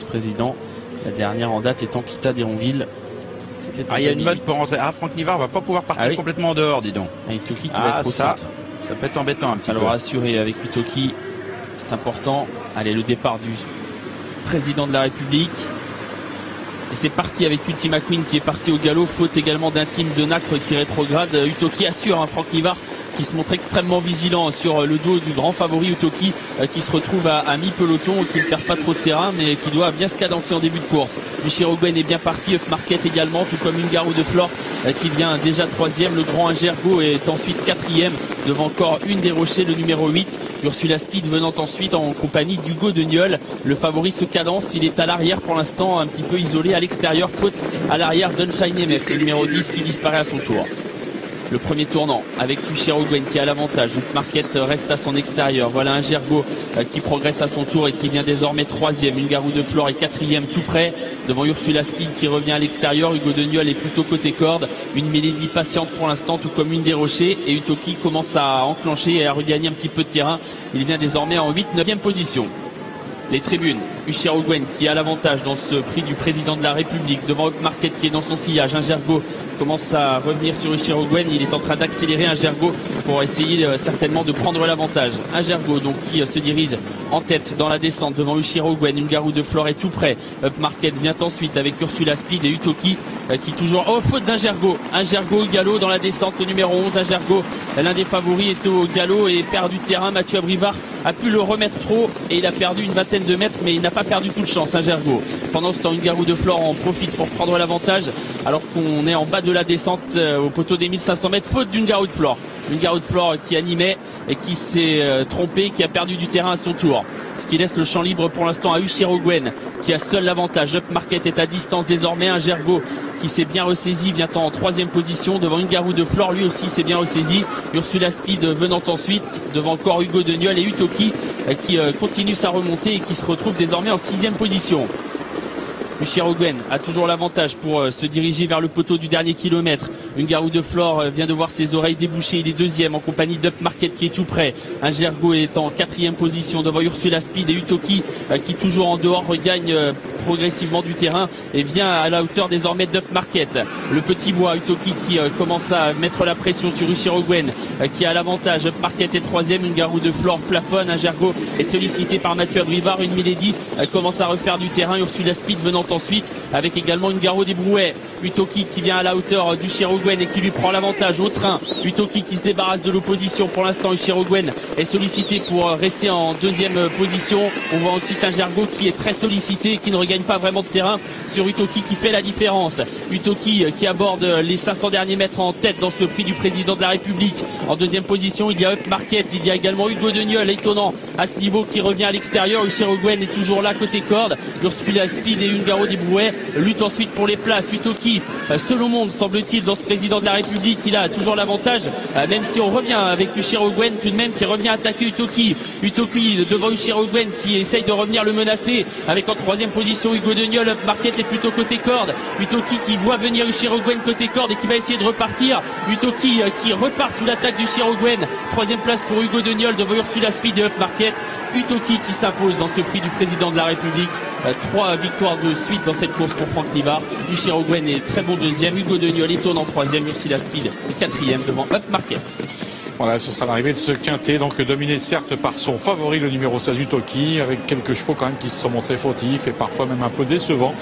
vice-président. La dernière en date étant Kita d'Héronville. Il y a une mode pour rentrer. Ah, Franck Nivard va pas pouvoir partir complètement en dehors, dis donc. Utoki qui va être au centre. Ça peut être embêtant un petit peu. Alors rassurer avec Utoki, c'est important. Allez, le départ du président de la République. Et c'est parti avec Ultima Queen qui est parti au galop. Faute également d'un team de Nacre qui rétrograde. Utoki assure, Franck Nivard qui se montre extrêmement vigilant sur le dos du grand favori Utoki qui se retrouve à mi-peloton, qui ne perd pas trop de terrain mais qui doit bien se cadencer en début de course. Michiro Gwen est bien parti, Upmarket également, tout comme Ungaro de Flore qui vient déjà 3e. Le grand Ingergo est ensuite 4e devant encore une des Rochers, le numéro 8. Ursula Speed venant ensuite en compagnie d'Hugo de Nieul. Le favori se cadence, il est à l'arrière pour l'instant, un petit peu isolé à l'extérieur, faute à l'arrière d'Unshine MF, le numéro 10 qui disparaît à son tour. Le premier tournant avec Michiro Gwen qui a l'avantage. Marquette reste à son extérieur. Voilà un Gergo qui progresse à son tour et qui vient désormais 3e. Ungaro de Flore est 4e tout près devant Ursula Speed qui revient à l'extérieur. Hugo de Nieul est plutôt côté corde. Une Mélodie patiente pour l'instant, tout comme une des Rochers. Et Utoki commence à enclencher et à regagner un petit peu de terrain. Il vient désormais en 8-9e position. Les tribunes, Michiro Gwen qui a l'avantage dans ce prix du président de la République devant Upmarket qui est dans son sillage. Un Gergo commence à revenir sur Michiro Gwen, il est en train d'accélérer un Gergo pour essayer certainement de prendre l'avantage. Un Gergo donc qui se dirige en tête dans la descente devant Michiro Gwen. Ungaro de Flore est tout près. Upmarket vient ensuite avec Ursula Speed et Utoki qui toujours... Oh, faute d'un Gergo. Un Gergo au galop dans la descente, le numéro 11. Un Gergo, l'un des favoris, est au galop et perdu de terrain. Mathieu Abrivard a pu le remettre trop et il a perdu une vingtaine de mètres, mais il n'a pas perdu toute chance, un Gergo. Pendant ce temps, Ungaro de Flore en profite pour prendre l'avantage alors qu'on est en bas de la descente au poteau des 1500 mètres, faute d'Ungaro de Flore. Ungaro de Flore qui animait et qui s'est trompé, qui a perdu du terrain à son tour. Ce qui laisse le champ libre pour l'instant à Michiro Gwen qui a seul l'avantage. Upmarket est à distance désormais. Un Gergo qui s'est bien ressaisi vient en 3e position devant Ungaro de Flore, lui aussi s'est bien ressaisi. Ursula Speed venant ensuite devant encore Hugo de Nieul et Utoki qui continue sa remontée et qui se retrouve désormais en 6e position. Michiro Gwen a toujours l'avantage pour se diriger vers le poteau du dernier kilomètre. Ungaro de Flore vient de voir ses oreilles déboucher. Il est 2e en compagnie d'Upmarket qui est tout près. Un Gergo est en 4e position devant Ursula Speed et Utoki qui toujours en dehors regagne progressivement du terrain et vient à la hauteur désormais d'Upmarket. Le petit bois, Utoki qui commence à mettre la pression sur Michiro Gwen qui a l'avantage. Upmarket est 3e. Ungaro de Flore plafonne. Un Gergo est sollicité par Mathieu Abrivard. Une Mélodie commence à refaire du terrain. Ursula Speed venant ensuite avec également Ungaro des Brouets. Utoki qui vient à la hauteur du Michiro Gwen et qui lui prend l'avantage au train. Utoki qui se débarrasse de l'opposition. Pour l'instant, Michiro Gwen est sollicité pour rester en 2e position. On voit ensuite un Gergo qui est très sollicité et qui ne regagne pas vraiment de terrain sur Utoki qui fait la différence. Utoki qui aborde les 500 derniers mètres en tête dans ce prix du président de la République. En 2e position, il y a Upmarket, il y a également Hugo de Nieul, étonnant à ce niveau, qui revient à l'extérieur. Michiro Gwen est toujours là côté corde. Ursula Speed et Ungaro des Brouets luttent ensuite pour les places. Utoki, seul au monde semble-t-il dans ce président de la République, il a toujours l'avantage, même si on revient avec Michiro Gwen tout de même qui revient attaquer Utoki. Utoki devant Michiro Gwen qui essaye de revenir le menacer avec en 3e position Hugo de Nieul. Upmarket est plutôt côté corde. Utoki qui voit venir Michiro Gwen côté corde et qui va essayer de repartir. Utoki qui repart sous l'attaque du Michiro Gwen. 3e place pour Hugo de Nieul devant Ursula Speed et Upmarket. Utoki qui s'impose dans ce prix du président de la République. 3 victoires de suite dans cette course pour Franck Nivard. Michiro Gwen est très bon 2e. Hugo de Nieul est en 3e. Ursula Speed est 4e devant Upmarket. Voilà, ce sera l'arrivée de ce quintet, donc dominé certes par son favori, le numéro 16 Utoki, avec quelques chevaux quand même qui se sont montrés fautifs et parfois même un peu décevants.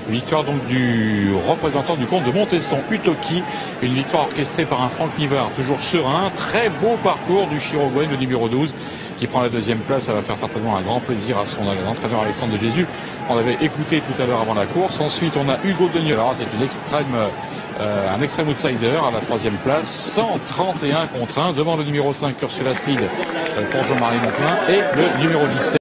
Victoire donc du représentant du comte de Montesson, Utoki. Une victoire orchestrée par un Franck Nivard, toujours serein. Très beau parcours du Michiro Gwen, le numéro 12, qui prend la 2e place. Ça va faire certainement un grand plaisir à son entraîneur Alexandre de Jésus. On avait écouté tout à l'heure avant la course. Ensuite, on a Hugo de Nieul. Alors, c'est un extrême outsider à la 3e place. 131 contre 1 devant le numéro 5, Ursula Speed, pour Jean-Marie Montelin, et le numéro 17.